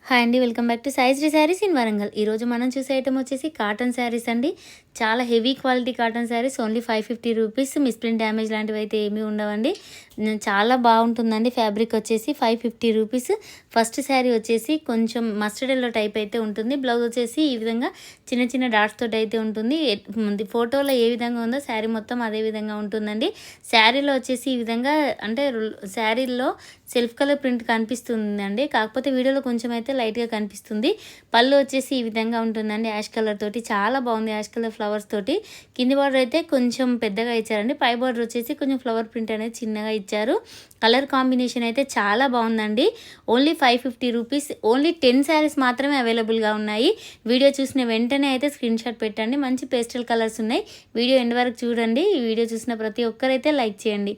Hi అండి, welcome back to Sai Sri Sarees in Warangal. ఈరోజు మనం చూసే ఐటమ్ వచ్చేసి కాటన్ శారీస్ అండి. చాలా heavy quality cotton saris, only 550 rupees. Misprint damage లాంటివి అయితే ఏమీ ఉండవండి. చాలా బాగుంటుందండి. ఫ్యాబ్రిక్ వచ్చేసి 550 రూపీస్. ఫస్ట్ శారీ వచ్చేసి కొంచెం మస్టర్డ్ ఎల్లో టైప్ అయితే ఉంటుంది. బ్లౌజ్ వచ్చేసి ఈ విధంగా చిన్న చిన్న డాట్స్ తోటి అయితే ఉంటుంది. ఫోటోలో ఏ విధంగా ఉందో శారీ మొత్తం అదే విధంగా ఉంటుందండి. శారీలో వచ్చేసి ఈ విధంగా అంటే శారీలో సెల్ఫ్ కలర్ ప్రింట్ కనిపిస్తుందండి, కాకపోతే వీడియోలో కొంచెం అయితే లైట్గా కనిపిస్తుంది. పళ్ళు వచ్చేసి ఈ విధంగా ఉంటుందండి, యాష్ కలర్ తోటి. చాలా బాగుంది, యాష్ కలర్ ఫ్లవర్స్ తోటి. కింది బార్డర్ అయితే కొంచెం పెద్దగా ఇచ్చారండి, పై బార్డర్ వచ్చేసి కొంచెం ఫ్లవర్ ప్రింట్ అనేది చిన్నగా ఇచ్చారు. కలర్ కాంబినేషన్ అయితే చాలా బాగుందండి. Only 550 rupees. ఓన్లీ 10 శారీస్ మాత్రమే అవైలబుల్గా ఉన్నాయి. వీడియో చూసిన వెంటనే అయితే స్క్రీన్ షాట్ పెట్టండి. మంచి పేస్టల్ కలర్స్ ఉన్నాయి. వీడియో ఎండ్ వరకు చూడండి. ఈ వీడియో చూసిన ప్రతి ఒక్కరైతే లైక్ చేయండి.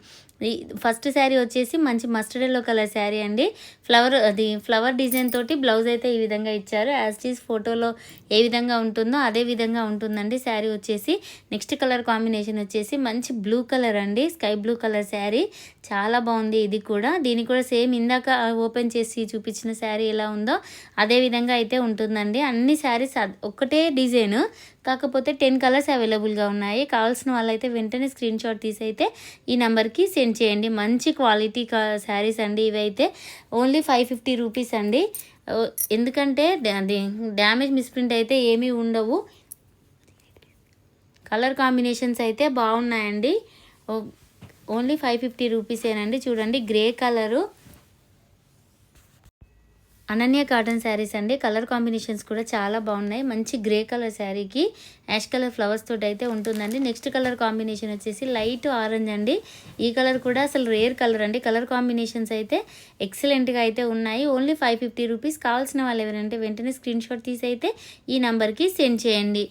ఫస్ట్ శారీ వచ్చేసి మంచి మస్టర్డ్ ఎల్లో కలర్ శారీ అండి. ఫ్లవర్ డిజైన్ తోటి బ్లౌజ్ అయితే ఈ విధంగా ఇచ్చారు. యాజ్ ఈజ్ ఫోటోలో ఏ విధంగా ఉంటుందో అదే విధంగా ఉంటుందండి శారీ వచ్చేసి. నెక్స్ట్ కలర్ కాంబినేషన్ వచ్చేసి మంచి బ్లూ కలర్ అండి, స్కై బ్లూ కలర్ శారీ. చాలా బాగుంది ఇది కూడా. దీనికి కూడా సేమ్ ఇందాక ఓపెన్ చేసి చూపించిన శారీ ఎలా ఉందో అదే విధంగా అయితే ఉంటుందండి. అన్ని శారీస్ ఒక్కటే డిజైన్, కాకపోతే 10 కలర్స్ అవైలబుల్గా ఉన్నాయి. కావాల్సిన వాళ్ళైతే వెంటనే స్క్రీన్ షాట్ తీసి అయితే ఈ నెంబర్కి సెండ్ చేయండి. మంచి క్వాలిటీ శారీస్ అండి ఇవైతే. ఓన్లీ 550 రూపీస్ అండి. ఎందుకంటే డ్యామేజ్ మిస్ప్రింట్ అయితే ఏమీ ఉండవు. కలర్ కాంబినేషన్స్ అయితే బాగున్నాయండి. ఓన్లీ 550 రూపీసేనండి. చూడండి, grey colour Ananya cotton saris అండి. కలర్ కాంబినేషన్స్ కూడా చాలా బాగున్నాయి. మంచి గ్రే కలర్ శారీకి యాష్ కలర్ ఫ్లవర్స్ తోటి అయితే ఉంటుందండి. నెక్స్ట్ కలర్ కాంబినేషన్ వచ్చేసి లైట్ ఆరెంజ్ అండి. ఈ కలర్ కూడా అసలు రేర్ కలర్ అండి. కలర్ కాంబినేషన్స్ అయితే ఎక్సలెంట్గా అయితే ఉన్నాయి. Only 550 rupees. కావాల్సిన వాళ్ళు ఎవరంటే వెంటనే స్క్రీన్ షాట్ తీసి అయితే ఈ నెంబర్కి సెండ్ చేయండి.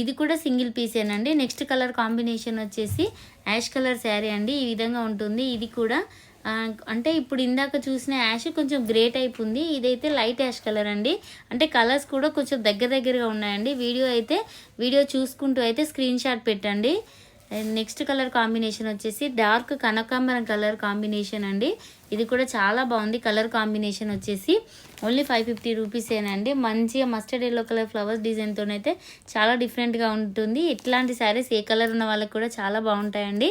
ఇది కూడా సింగిల్ పీసేనండి. నెక్స్ట్ కలర్ కాంబినేషన్ వచ్చేసి యాష్ కలర్ శారీ అండి. ఈ విధంగా ఉంటుంది. ఇది కూడా అంటే ఇప్పుడు ఇందాక చూసిన యాష్ కొంచెం గ్రే టైప్ ఉంది, ఇదైతే లైట్ యాష్ కలర్ అండి. అంటే కలర్స్ కూడా కొంచెం దగ్గరగా ఉన్నాయండి. వీడియో చూసుకుంటూ అయితే స్క్రీన్ షాట్ పెట్టండి. నెక్స్ట్ కలర్ కాంబినేషన్ వచ్చేసి డార్క్ కనకాంబరం కలర్ కాంబినేషన్ అండి. ఇది కూడా చాలా బాగుంది. కలర్ కాంబినేషన్ వచ్చేసి ఓన్లీ 550 రూపీసేనండి. మంచిగా మస్టర్డ్ ఎల్లో కలర్ ఫ్లవర్స్ డిజైన్తోనైతే చాలా డిఫరెంట్గా ఉంటుంది. ఇట్లాంటి శారీస్ ఏ కలర్ ఉన్న వాళ్ళకి కూడా చాలా బాగుంటాయండి.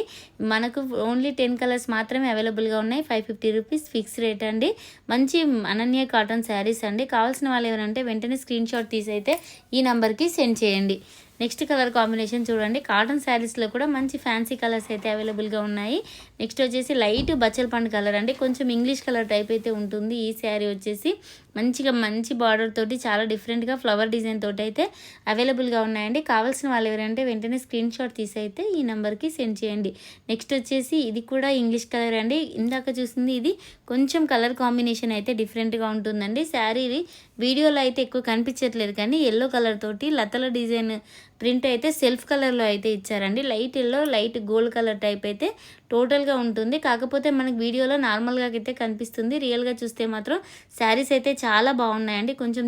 మనకు ఓన్లీ 10 కలర్స్ మాత్రమే అవైలబుల్గా ఉన్నాయి. 550 రూపీస్ ఫిక్స్ రేట్ అండి. మంచి అనన్య కాటన్ శారీస్ అండి. కావాల్సిన వాళ్ళు ఎవరంటే వెంటనే స్క్రీన్ షాట్ తీసి అయితే ఈ నెంబర్కి సెండ్ చేయండి. నెక్స్ట్ కలర్ కాంబినేషన్ చూడండి. కాటన్ శారీస్లో కూడా మంచి ఫ్యాన్సీ కలర్స్ అయితే అవైలబుల్గా ఉన్నాయి. నెక్స్ట్ వచ్చేసి లైట్ బచ్చల పండు కలర్ అండి. కొంచెం ఇంగ్లీష్ కలర్ టైప్ అయితే ఉంటుంది. ఈ శారీ వచ్చేసి మంచి బార్డర్ తోటి చాలా డిఫరెంట్గా ఫ్లవర్ డిజైన్ తోటి అయితే అవైలబుల్గా ఉన్నాయండి. కావాల్సిన వాళ్ళు ఎవరంటే వెంటనే స్క్రీన్ షాట్ తీసి అయితే ఈ నెంబర్కి సెండ్ చేయండి. నెక్స్ట్ వచ్చేసి ఇది కూడా ఇంగ్లీష్ కలర్ అండి. ఇందాక చూసింది ఇది కొంచెం కలర్ కాంబినేషన్ అయితే డిఫరెంట్గా ఉంటుందండి. శారీ వీడియోలో అయితే ఎక్కువ కనిపించట్లేదు, కానీ ఎల్లో కలర్ తోటి లతల డిజైన్ ప్రింట్ అయితే సెల్ఫ్ కలర్లో అయితే ఇచ్చారండి. Light yellow, light gold colour type అయితే టోటల్గా ఉంటుంది. కాకపోతే మనకి వీడియోలో నార్మల్గా అయితే కనిపిస్తుంది, రియల్గా చూస్తే మాత్రం శారీస్ అయితే చాలా బాగున్నాయండి. కొంచెం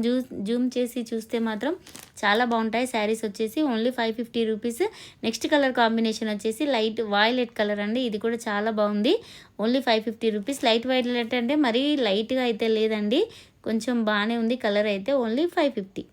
జూమ్ చేసి చూస్తే మాత్రం చాలా బాగుంటాయి. శారీస్ వచ్చేసి only 550 rupees. Next colour combination వచ్చేసి లైట్ వాయిలెట్ కలర్ అండి. ఇది కూడా చాలా బాగుంది. Only 550 rupees. లైట్ వాయిలెట్ అంటే మరీ లైట్గా అయితే లేదండి, కొంచెం బాగానే ఉంది కలర్ అయితే. ఓన్లీ 550.